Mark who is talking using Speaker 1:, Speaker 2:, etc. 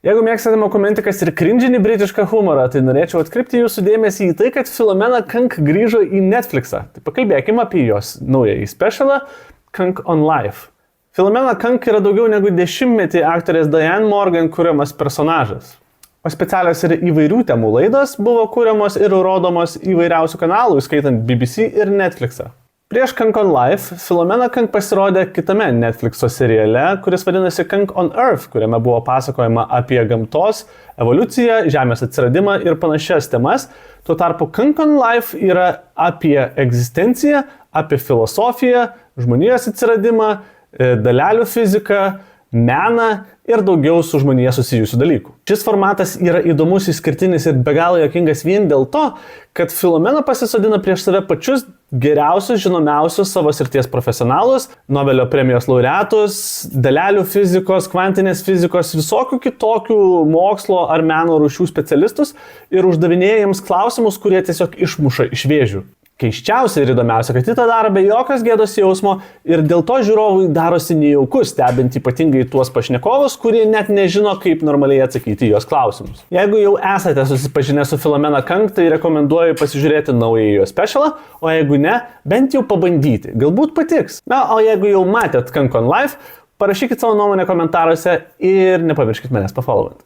Speaker 1: Jeigu mėgstate dokumentikas ir cringinį britišką humorą, tai norėčiau atkreipti jūsų dėmesį į tai, kad Philomena Kunk grįžo į Netflixą. Tai pakalbėkime apie jos naująjį specialą Kunk on Life. Philomena Kunk yra daugiau negu 10 aktorės Diane Morgan kuriamas personažas. O specialios ir įvairių temų laidos buvo kuriamos ir rodomos įvairiausių kanalų, įskaitant BBC ir Netflixą. Prieš Kunk on Life, Philomena Kunk pasirodė kitame Netflixo seriale, kuris vadinasi Kunk on Earth, kuriame buvo pasakojama apie gamtos, evoliuciją, žemės atsiradimą ir panašias temas. Tuo tarpu Kunk on Life yra apie egzistenciją, apie filosofiją, žmonijos atsiradimą, dalelių fiziką, meną ir daugiau su žmonija susijusių dalykų. Šis formatas yra įdomus, išskirtinis ir be galo juokingas vien dėl to, kad Philomena pasisodina prieš save pačius geriausius, žinomiausius savo srities profesionalus, Nobelio premijos laureatus, dalelių fizikos, kvantinės fizikos, visokių kitokių mokslo ar meno rūšių specialistus ir uždavinėja jiems klausimus, kurie tiesiog išmuša iš vėžių. Keiščiausia ir įdomiausia, kad ji tą daro be jokios gėdos jausmo ir dėl to žiūrovui darosi nejaukus, stebint ypatingai tuos pašnekovus, kurie net nežino, kaip normaliai atsakyti į jos klausimus. Jeigu jau esate susipažinę su Philomena Kunk, tai rekomenduoju pasižiūrėti naują jos specialą, o jeigu ne, bent jau pabandyti. Galbūt patiks. Na, o jeigu jau matėt Kunk on Life, parašykit savo nuomonę komentaruose ir nepamirškit manęs pafollowint.